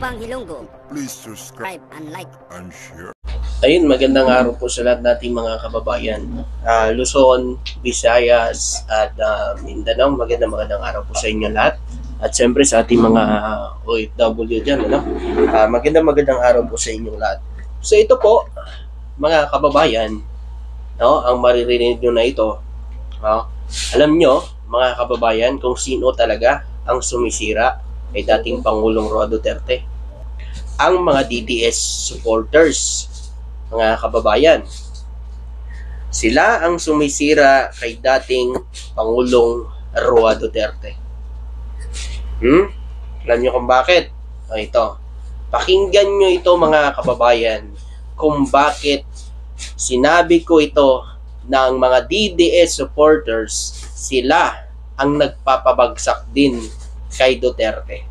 Pang Ilonggo. Please subscribe and like and share. Ayun, magandang araw po sa lahat nating mga kababayan. Luzon, Visayas, at Mindanao. Magandang araw po sa inyo lahat. At siyempre sa ating mga OFW dyan, ano? Magandang araw po sa inyong lahat. So ito po, mga kababayan, no, ang maririnig nyo na ito, no? Alam nyo, mga kababayan, kung sino talaga ang sumisira kay dating Pangulong Roa Duterte. Ang mga DDS supporters, mga kababayan. Sila ang sumisira kay dating Pangulong Roa Duterte. Alam nyo kung bakit? Ito. Pakinggan nyo ito, mga kababayan, kung bakit sinabi ko ito ng mga DDS supporters, sila ang nagpapabagsak din kay Duterte.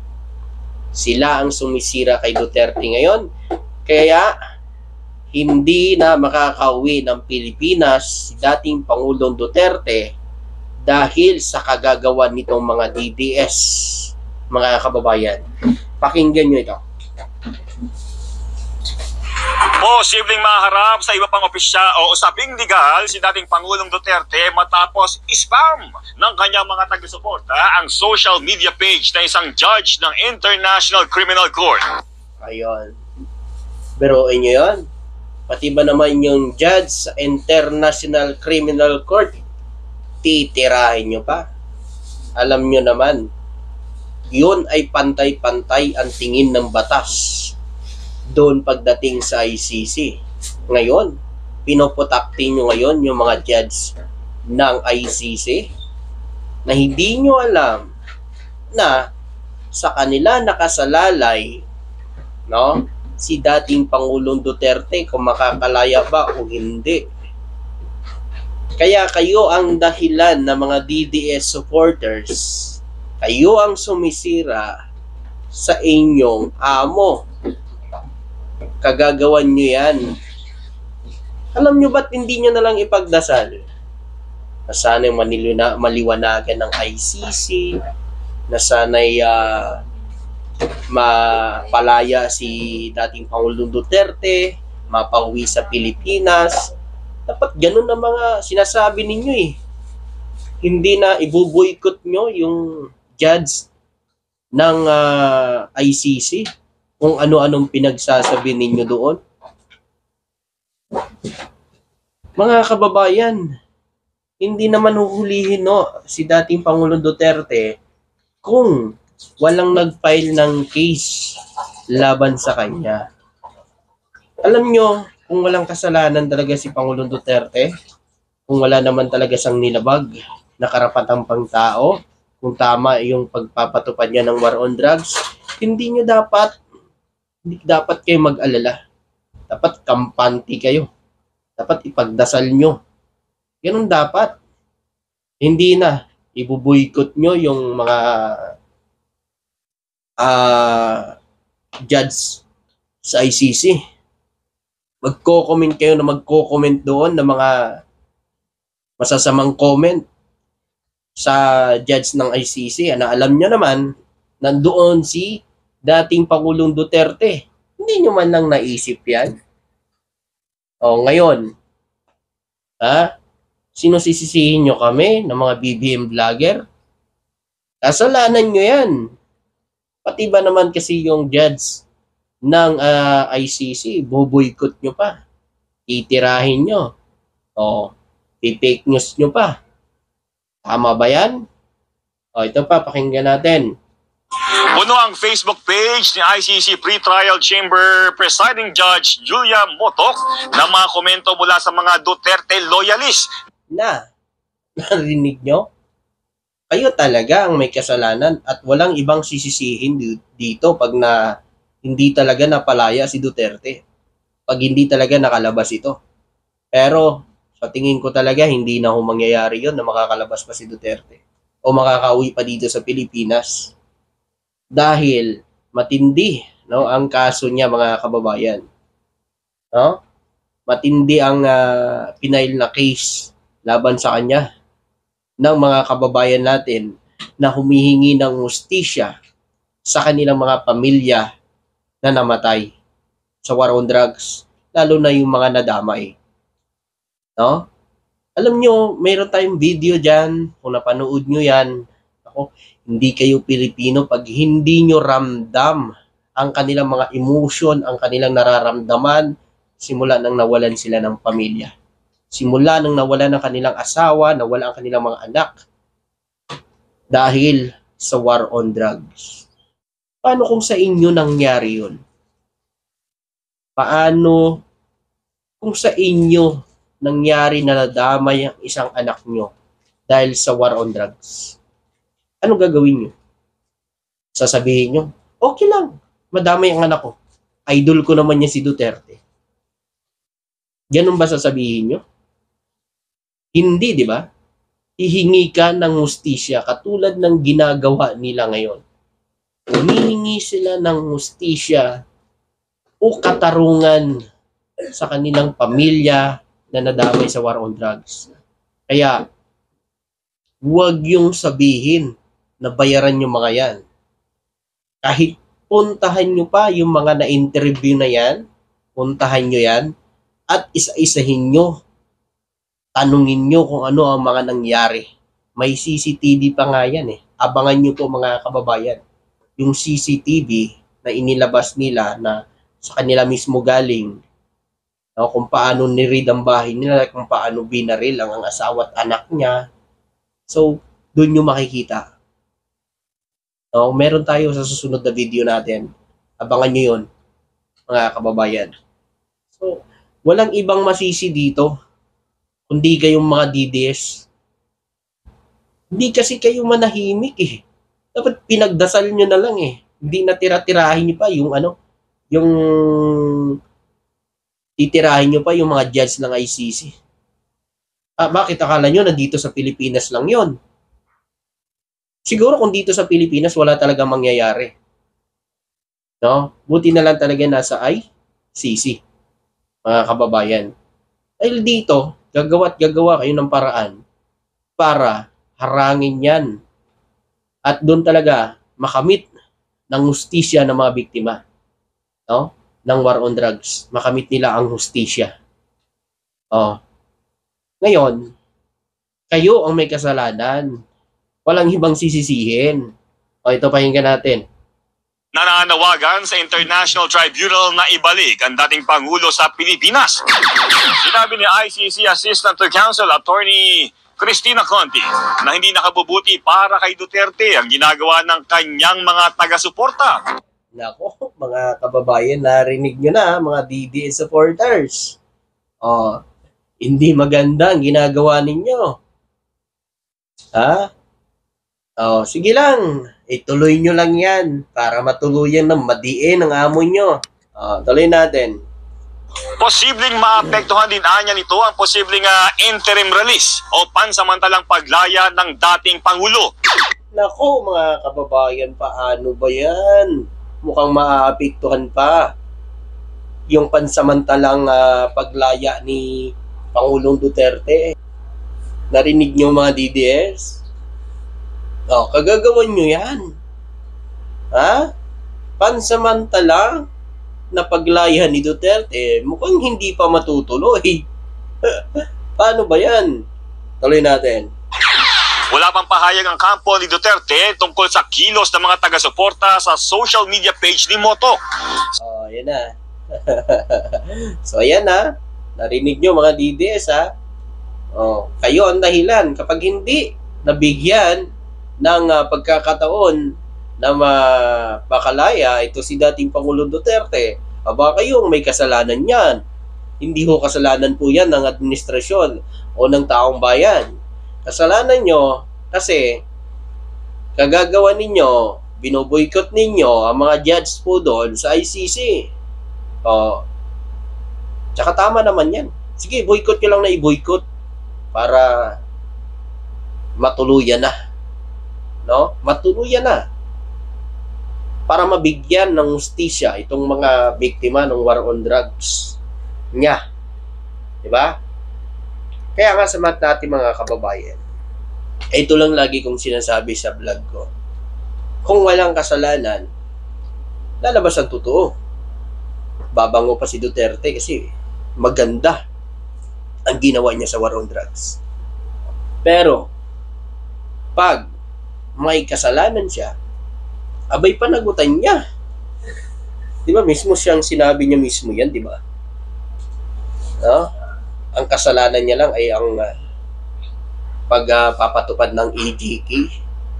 Sila ang sumisira kay Duterte ngayon. Kaya hindi na makakauwi ng Pilipinas si dating Pangulong Duterte dahil sa kagagawan nitong mga DDS, mga kababayan. Pakinggan nyo ito. Posibleng maharap sa iba pang opisyal o usaping legal si dating Pangulong Duterte matapos spam ng kanyang mga taga-suporta ang social media page na isang judge ng International Criminal Court. Ayun. Biruin nyo yun. Pati ba naman yung judge sa International Criminal Court, titirahin nyo pa? Alam nyo naman, yun ay pantay-pantay ang tingin ng batas doon pagdating sa ICC. Ngayon, pinoputakti nyo ngayon yung mga judge ng ICC na hindi nyo alam na sa kanila nakasalalay, no, si dating Pangulong Duterte kung makakalaya ba o hindi. Kaya kayo ang dahilan ng mga DDS supporters. Kayo ang sumisira sa inyong amo. Kagagawan nyo yan. Alam nyo ba't hindi nyo nalang ipagdasal? Na sana'y maliwanagan ng ICC, na sana'y mapalaya si dating Pangulong Duterte, mapauwi sa Pilipinas. Dapat ganun ang mga sinasabi ninyo eh. Hindi na ibuboycott nyo yung judge ng ICC kung ano-anong pinagsasabi ninyo doon. Mga kababayan, hindi naman huhulihin si dating Pangulong Duterte kung walang nag-file ng case laban sa kanya. Alam nyo, kung walang kasalanan talaga si Pangulong Duterte, kung wala naman talaga siyang nilabag na karapatang pangtao, kung tama yung pagpapatupad niya ng war on drugs, hindi dapat kayo mag-alala. Dapat kampante kayo. Dapat ipagdasal nyo. Ganun dapat. Hindi na ibuboycott nyo yung mga judge sa ICC. Magko-comment kayo na magko-comment doon ng mga masasamang comment sa judge ng ICC. Alam nyo naman, nandoon si dating Pangulong Duterte. Hindi nyo man lang naisip yan. Ngayon, sino sisisihin nyo kami ng mga BBM vlogger? Kasalanan nyo yan. Pati ba naman kasi yung judge ng ICC, boboycott nyo pa. Titirahin nyo. Fake news nyo pa. Tama ba yan? Ito pa, pakinggan natin. Puno ang Facebook page ni ICC Pre-Trial Chamber Presiding Judge Julia Motok na mga komento mula sa mga Duterte loyalist. Narinig nyo? Kayo talaga ang may kasalanan at walang ibang sisisihin dito pag hindi talaga napalaya si Duterte. Pag hindi talaga nakalabas ito. Pero sa tingin ko talaga hindi na mangyayari yun na makakalabas pa si Duterte o makakauwi pa dito sa Pilipinas. Dahil matindi, ang kaso niya, mga kababayan. Matindi ang pinail na case laban sa kanya ng mga kababayan natin na humihingi ng hustisya sa kanilang mga pamilya na namatay sa war on drugs, lalo na yung mga nadamay. No? Alam nyo, mayroon tayong video dyan, kung napanood nyo yan, ako, hindi kayo Pilipino pag hindi nyo ramdam ang kanilang mga emotion, ang kanilang nararamdaman, simula nang nawalan sila ng pamilya. Simula nang nawalan ng kanilang asawa, nawalan ang kanilang mga anak, dahil sa war on drugs. Paano kung sa inyo nangyari yun? Paano kung sa inyo nangyari na nadamay ang isang anak nyo dahil sa war on drugs? Ano gagawin nyo? Sasabihin nyo, okay lang, madamay ang anak ko. Idol ko naman niya si Duterte. Ganun ba sasabihin nyo? Hindi, di ba? Hihingi ka ng hustisya katulad ng ginagawa nila ngayon. Humihingi sila ng hustisya o katarungan sa kanilang pamilya na nadamay sa war on drugs. Kaya, huwag yung sabihin na bayaran yung mga yan. Kahit puntahan nyo pa yung mga na-interview na yan, puntahan nyo yan, at isa-isahin nyo, tanungin nyo kung ano ang mga nangyari. May CCTV pa nga yan eh. Abangan nyo po mga kababayan. Yung CCTV na inilabas nila na sa kanila mismo galing, no, kung paano ni-raid ang bahay nila, kung paano binaril ang asawa at anak niya. So, doon nyo makikita. No, meron tayo sa susunod na video natin. Abangan nyo yun, mga kababayan. So, walang ibang masisi dito, kundi kayong mga DDS. Hindi kasi kayo manahimik eh. Dapat pinagdasal nyo na lang eh. Hindi na tira-tirahin nyo pa yung yung titirahin nyo pa yung mga judge ng ICC. Bakit akala nyo nandito sa Pilipinas lang yon? Siguro kung dito sa Pilipinas wala talaga mangyayari. No? Buti na lang talaga nasa ICC, mga kababayan. Dahil dito, gagawa kayo ng paraan para harangin yan. At doon talaga makamit ng hustisya ng mga biktima, no? Ng war on drugs. Makamit nila ang hustisya. Ngayon, kayo ang may kasalanan. Walang ibang sisisihin. Ito pakinggan natin. Nananawagan sa International Tribunal na ibalik ang dating Pangulo sa Pilipinas. Sinabi ni ICC Assistant to Counsel Attorney Cristina Conti na hindi nakabubuti para kay Duterte ang ginagawa ng kanyang mga taga-suporta. Nako, mga kababayan, narinig nyo na, mga DDS supporters. Hindi maganda ang ginagawa ninyo. Sige lang, ituloy nyo lang yan para matuluyan ng madiin ang amo nyo. Tuloy natin. Posibleng maapektuhan din anya nito ang posibleng interim release o pansamantalang paglaya ng dating Pangulo. Nako, mga kababayan, paano ba yan? Mukhang maaapektuhan pa yung pansamantalang paglaya ni Pangulong Duterte. Narinig nyo mga DDS? Kagagawan nyo yan. Pansamantala na paglaya ni Duterte, mukhang hindi pa matutuloy. Paano ba yan? Tuloy natin. Wala pang pahayag ang kampo ni Duterte tungkol sa kilos ng mga taga-suporta sa social media page ni Moto. Yan na. So, ayan na. Narinig nyo mga DDS kayo ang dahilan. Kapag hindi nabigyan ng pagkakataon na makalaya ito si dating Pangulong Duterte, kayo ang may kasalanan yan. Hindi ho kasalanan po yan ng administrasyon o ng taong bayan. Kasalanan nyo kasi kagagawa ninyo, binoboykot ninyo ang mga judge po doon sa ICC. Tsaka tama naman yan. Sige, boykot nyo lang na i-boykot para matuluyan na. No? Matuluyan na. Para mabigyan ng hustisya itong mga biktima ng war on drugs niya. Diba? Kaya nga sa natin mga kababayan, ito lang lagi kong sinasabi sa vlog ko. Kung walang kasalanan, lalabas ang totoo. babango pa si Duterte kasi maganda ang ginawa niya sa war on drugs. Pero, pag may kasalanan siya, abay panagutan niya. Di ba? Mismo siyang sinabi niya mismo yan, di ba? No? Ang kasalanan niya lang ay ang pagpapatupad ng AGK,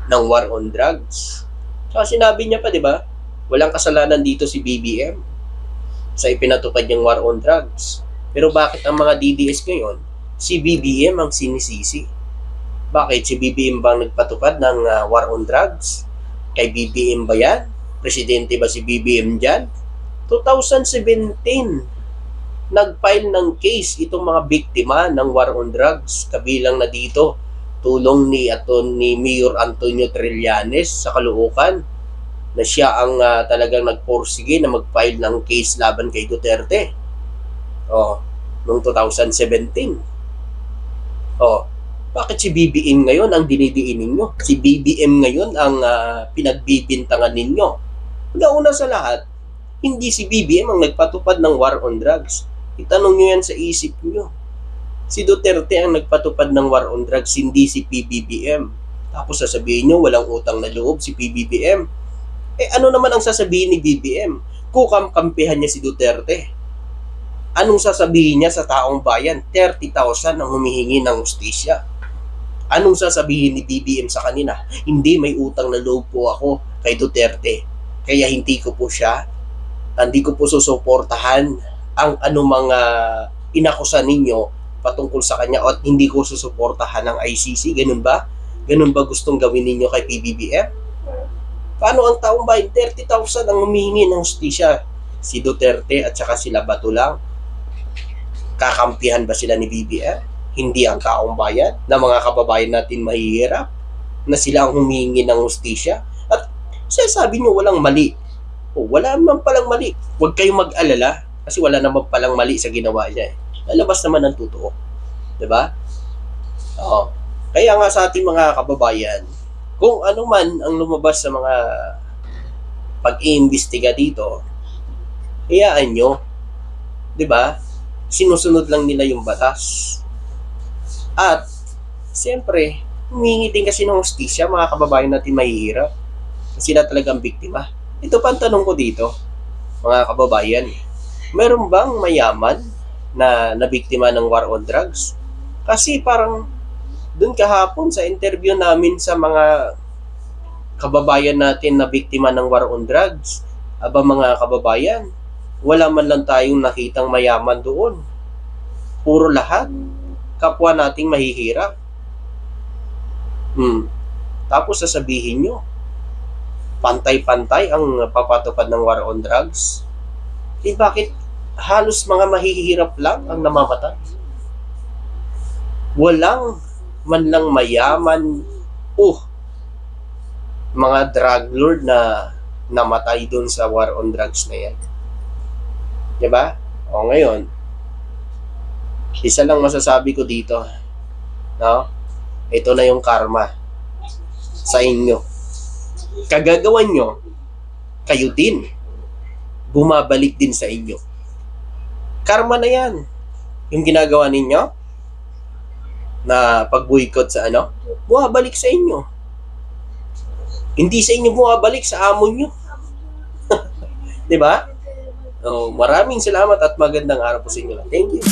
ng war on drugs. Saka sinabi niya pa, di ba? Walang kasalanan dito si BBM sa ipinatupad niyang war on drugs. Pero bakit ang mga DDS ngayon, si BBM ang sinisisi? Bakit? Si BBM bang nagpatupad ng war on drugs? Kay BBM ba yan? Presidente ba si BBM dyan? 2017, nag-file ng case itong mga biktima ng war on drugs. Kabilang na dito, tulong ni Mayor Antonio Trillanes sa Caloocan, na siya ang talagang nagporsige na mag-file ng case laban kay Duterte. Noong 2017. Bakit si BBM ngayon ang dinidiin ninyo? Si BBM ngayon ang pinagbibintangan ninyo. Una sa lahat, hindi si BBM ang nagpatupad ng war on drugs. Itanong nyo yan sa isip nyo. Si Duterte ang nagpatupad ng war on drugs, hindi si PBBM. Tapos sasabihin nyo, walang utang na loob si PBBM. Ano naman ang sasabihin ni BBM? Kukampihan niya si Duterte. Anong sasabihin niya sa taong bayan? 30,000 ang humihingi ng hustisya. Anong sasabihin ni BBM sa kanila? Hindi, may utang na loob po ako kay Duterte. Kaya hindi ko po susuportahan ang anumang inakusa ninyo patungkol sa kanya at hindi ko susuportahan ng ICC. Ganun ba? Ganun ba gustong gawin ninyo kay PBBM? Paano ang taong bayan? 30,000 ang humihingi ng hustisya. Si Duterte at saka sila Bato lang. Kakampihan ba sila ni BBM? Hindi ang taong bayan na mga kababayan natin mahihirap na sila ang humihingi ng hustisya. At sabi nyo walang mali. Wala naman palang mali. Huwag kayong mag-alala kasi wala naman palang mali sa ginawa niya. Lalabas naman ang totoo. Diba? Kaya nga sa ating mga kababayan, kung ano man ang lumabas sa mga pag-iimbestiga dito, hayaan nyo. Diba? Sinusunod lang nila yung batas. At, siyempre, humingi din kasi ng hustisya, mga kababayan natin mahihirap. Sila talagang biktima. Ito pa ang tanong ko dito, mga kababayan. Meron bang mayaman na nabiktima ng war on drugs? Kasi parang, dun kahapon sa interview namin sa mga kababayan natin na biktima ng war on drugs, mga kababayan, wala man lang tayong nakitang mayaman doon. Puro lahat kapwa nating mahihirap. Tapos sasabihin nyo, pantay-pantay ang papatupad ng war on drugs. Bakit halos mga mahihirap lang ang namamatay? Walang man lang mayaman mga drug lord na namatay doon sa war on drugs na yan. Diba? Ngayon, isa lang masasabi ko dito, no? Ito na yung karma sa inyo. Kagagawan nyo, kayo din, bumabalik din sa inyo. Karma na yan. Yung ginagawa ninyo, na pag-boycott sa bumabalik sa inyo. Hindi sa inyo bumabalik, sa amo nyo. Diba? Maraming salamat at magandang araw po sa inyo. Thank you.